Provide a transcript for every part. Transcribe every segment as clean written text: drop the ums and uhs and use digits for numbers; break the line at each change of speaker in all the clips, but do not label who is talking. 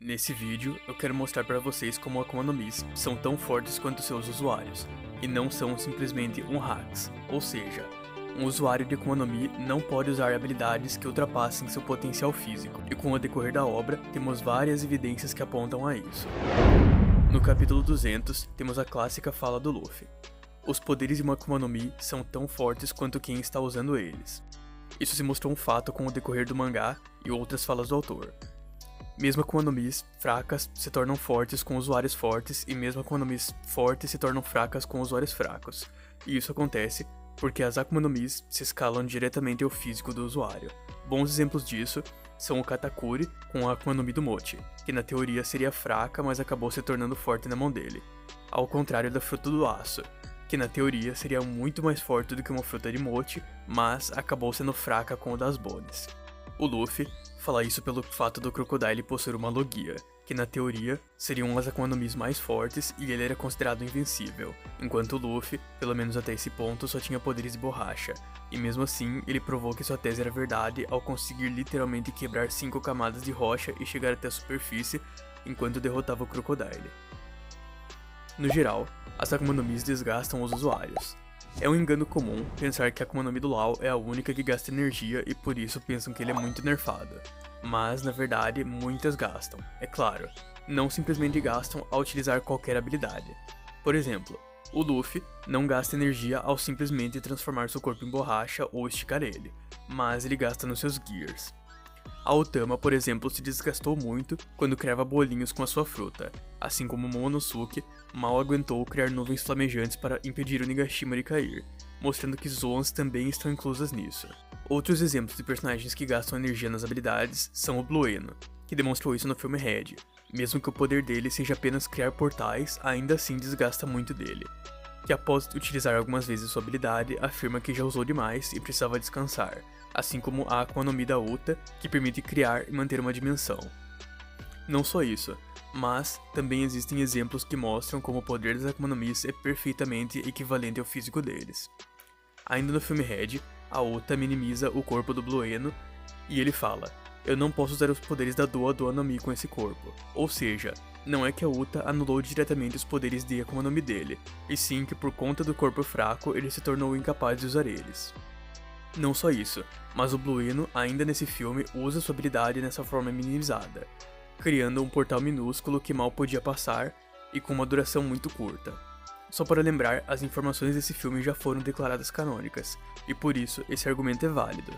Nesse vídeo, eu quero mostrar para vocês como Akuma no Mis são tão fortes quanto seus usuários, e não são simplesmente um hacks, ou seja, um usuário de Akuma no Mi não pode usar habilidades que ultrapassem seu potencial físico, e com o decorrer da obra, temos várias evidências que apontam a isso. No capítulo 200, temos a clássica fala do Luffy. Os poderes de uma Akuma no Mi são tão fortes quanto quem está usando eles. Isso se mostrou um fato com o decorrer do mangá e outras falas do autor. Mesmo Akuma no Mis fracas se tornam fortes com usuários fortes e mesmo Akuma no Mis fortes se tornam fracas com usuários fracos. E isso acontece porque as Akuma no Mis se escalam diretamente ao físico do usuário. Bons exemplos disso são o Katakuri com a Akuma no Mi do Mochi, que na teoria seria fraca, mas acabou se tornando forte na mão dele. Ao contrário da Fruta do Aço, que na teoria seria muito mais forte do que uma fruta de Mochi, mas acabou sendo fraca com o das Bones. O Luffy fala isso pelo fato do Crocodile possuir uma Logia, que na teoria seriam umas Akuma no Mis mais fortes e ele era considerado invencível, enquanto o Luffy, pelo menos até esse ponto, só tinha poderes de borracha, e mesmo assim ele provou que sua tese era verdade ao conseguir literalmente quebrar 5 camadas de rocha e chegar até a superfície enquanto derrotava o Crocodile. No geral, as Akuma no Mis desgastam os usuários. É um engano comum pensar que a Akuma no Mi do Law é a única que gasta energia e por isso pensam que ele é muito nerfado. Mas, na verdade, muitas gastam. É claro, não simplesmente gastam ao utilizar qualquer habilidade. Por exemplo, o Luffy não gasta energia ao simplesmente transformar seu corpo em borracha ou esticar ele, mas ele gasta nos seus Gears. A Otama, por exemplo, se desgastou muito quando criava bolinhos com a sua fruta, assim como Momonosuke mal aguentou criar nuvens flamejantes para impedir o Nigashima de cair, mostrando que Zoans também estão inclusas nisso. Outros exemplos de personagens que gastam energia nas habilidades são o Blueno, que demonstrou isso no filme Red. Mesmo que o poder dele seja apenas criar portais, ainda assim desgasta muito dele, que após utilizar algumas vezes sua habilidade, afirma que já usou demais e precisava descansar, assim como a Akuma no Mi da Uta, que permite criar e manter uma dimensão. Não só isso, mas também existem exemplos que mostram como o poder das Akuma no Mis é perfeitamente equivalente ao físico deles. Ainda no filme Red, a Uta minimiza o corpo do Blueno e ele fala: "Eu não posso usar os poderes da Doa no Mi com esse corpo." Ou seja, não é que a Uta anulou diretamente os poderes de Akuma no Mi dele, e sim que por conta do corpo fraco ele se tornou incapaz de usar eles. Não só isso, mas o Blueno ainda nesse filme usa sua habilidade nessa forma minimizada, criando um portal minúsculo que mal podia passar e com uma duração muito curta. Só para lembrar, as informações desse filme já foram declaradas canônicas, e por isso esse argumento é válido.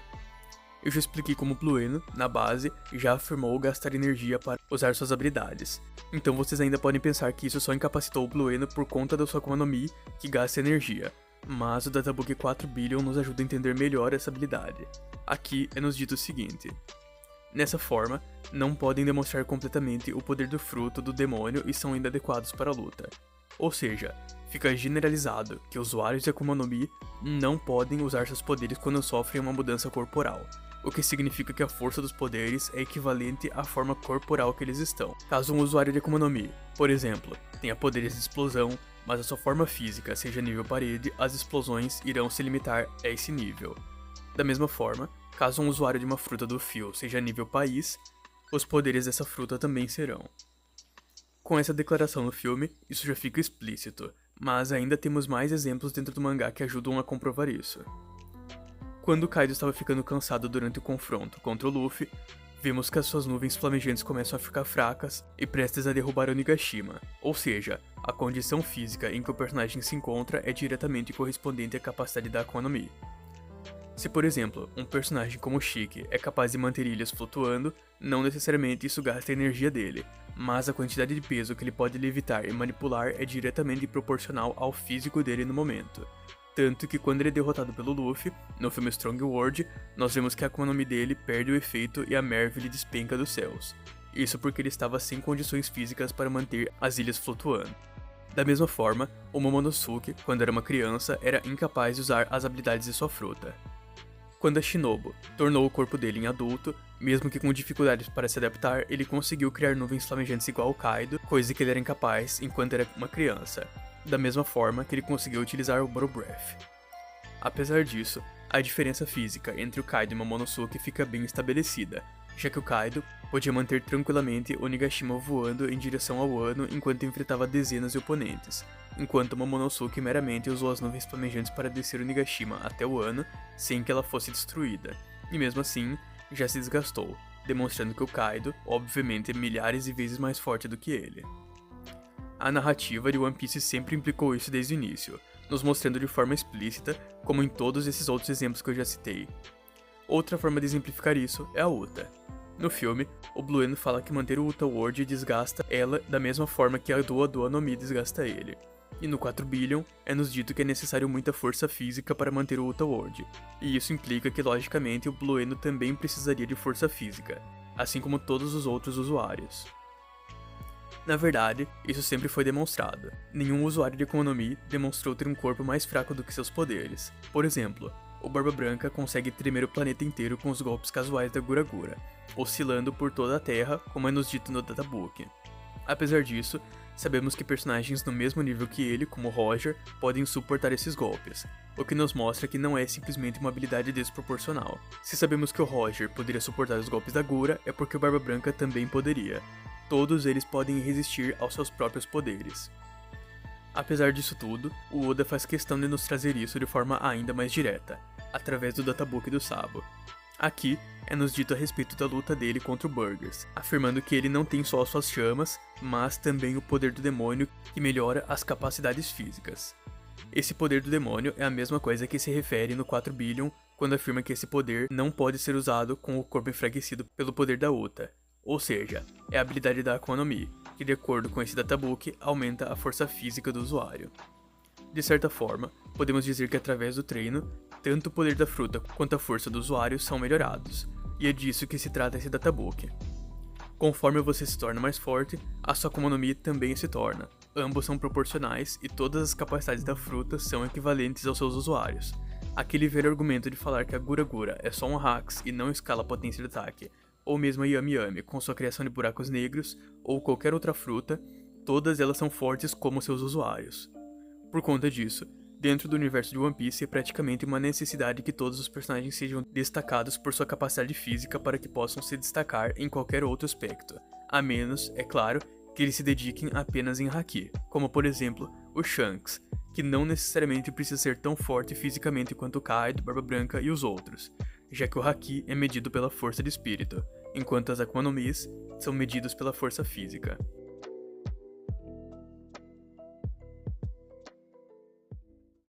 Eu já expliquei como Blueno, na base, já afirmou gastar energia para usar suas habilidades, então vocês ainda podem pensar que isso só incapacitou o Blueno por conta da sua Akuma no Mi, que gasta energia, mas o Databook 4 Billion nos ajuda a entender melhor essa habilidade. Aqui é nos dito o seguinte: nessa forma, não podem demonstrar completamente o poder do fruto do demônio e são inadequados para a luta. Ou seja, fica generalizado que usuários de Akuma no Mi não podem usar seus poderes quando sofrem uma mudança corporal, o que significa que a força dos poderes é equivalente à forma corporal que eles estão. Caso um usuário de Akuma no Mi, por exemplo, tenha poderes de explosão, mas a sua forma física seja nível parede, as explosões irão se limitar a esse nível. Da mesma forma, caso um usuário de uma fruta do fio seja nível país, os poderes dessa fruta também serão. Com essa declaração no filme, isso já fica explícito, mas ainda temos mais exemplos dentro do mangá que ajudam a comprovar isso. Quando Kaido estava ficando cansado durante o confronto contra o Luffy, vemos que as suas nuvens flamejantes começam a ficar fracas e prestes a derrubar o Nigashima, ou seja, a condição física em que o personagem se encontra é diretamente correspondente à capacidade da Akuma no Mi. Se, por exemplo, um personagem como o Shiki é capaz de manter ilhas flutuando, não necessariamente isso gasta a energia dele, mas a quantidade de peso que ele pode levitar e manipular é diretamente proporcional ao físico dele no momento. Tanto que quando ele é derrotado pelo Luffy, no filme Strong World, nós vemos que a Akuma no Mi dele perde o efeito e a Merve lhe despenca dos céus. Isso porque ele estava sem condições físicas para manter as ilhas flutuando. Da mesma forma, o Momonosuke, quando era uma criança, era incapaz de usar as habilidades de sua fruta. Quando a Shinobu tornou o corpo dele em adulto, mesmo que com dificuldades para se adaptar, ele conseguiu criar nuvens flamejantes igual ao Kaido, coisa que ele era incapaz enquanto era uma criança, da mesma forma que ele conseguiu utilizar o Bottle Breath. Apesar disso, a diferença física entre o Kaido e Momonosuke fica bem estabelecida, já que o Kaido podia manter tranquilamente Onigashima voando em direção ao Wano enquanto enfrentava dezenas de oponentes, enquanto Momonosuke meramente usou as nuvens flamejantes para descer Onigashima até o Wano sem que ela fosse destruída, e mesmo assim já se desgastou, demonstrando que o Kaido, obviamente, é milhares de vezes mais forte do que ele. A narrativa de One Piece sempre implicou isso desde o início, nos mostrando de forma explícita, como em todos esses outros exemplos que eu já citei. Outra forma de exemplificar isso é a Uta. No filme, o Blueno fala que manter o Uta World desgasta ela da mesma forma que a Doa Doa no Mi desgasta ele. E no 4 Billion, é nos dito que é necessário muita força física para manter o Uta World, e isso implica que logicamente o Blueno também precisaria de força física, assim como todos os outros usuários. Na verdade, isso sempre foi demonstrado. Nenhum usuário de Akuma no Mi demonstrou ter um corpo mais fraco do que seus poderes. Por exemplo, o Barba Branca consegue tremer o planeta inteiro com os golpes casuais da Gura Gura, oscilando por toda a Terra, como é nos dito no databook. Apesar disso, sabemos que personagens no mesmo nível que ele, como Roger, podem suportar esses golpes, o que nos mostra que não é simplesmente uma habilidade desproporcional. Se sabemos que o Roger poderia suportar os golpes da Gura, é porque o Barba Branca também poderia. Todos eles podem resistir aos seus próprios poderes. Apesar disso tudo, o Oda faz questão de nos trazer isso de forma ainda mais direta, através do databook do Sabo. Aqui é nos dito a respeito da luta dele contra o Burgers, afirmando que ele não tem só suas chamas, mas também o poder do demônio que melhora as capacidades físicas. Esse poder do demônio é a mesma coisa que se refere no 4 Billion quando afirma que esse poder não pode ser usado com o corpo enfraquecido pelo poder da Uta, ou seja, é a habilidade da Akuma no Mi, que de acordo com esse databook aumenta a força física do usuário. De certa forma, podemos dizer que através do treino, tanto o poder da fruta quanto a força do usuário são melhorados, e é disso que se trata esse databook. Conforme você se torna mais forte, a sua Akuma no Mi também se torna. Ambos são proporcionais e todas as capacidades da fruta são equivalentes aos seus usuários. Aquele velho argumento de falar que a Gura Gura é só um Hacks e não escala a potência de ataque, ou mesmo a Yami Yami com sua criação de buracos negros, ou qualquer outra fruta, todas elas são fortes como seus usuários. Por conta disso, dentro do universo de One Piece é praticamente uma necessidade que todos os personagens sejam destacados por sua capacidade física para que possam se destacar em qualquer outro aspecto, a menos, é claro, que eles se dediquem apenas em Haki, como por exemplo, o Shanks, que não necessariamente precisa ser tão forte fisicamente quanto o Kaido, Barba Branca e os outros, já que o Haki é medido pela força de espírito, enquanto as Akuma no Mis são medidos pela força física.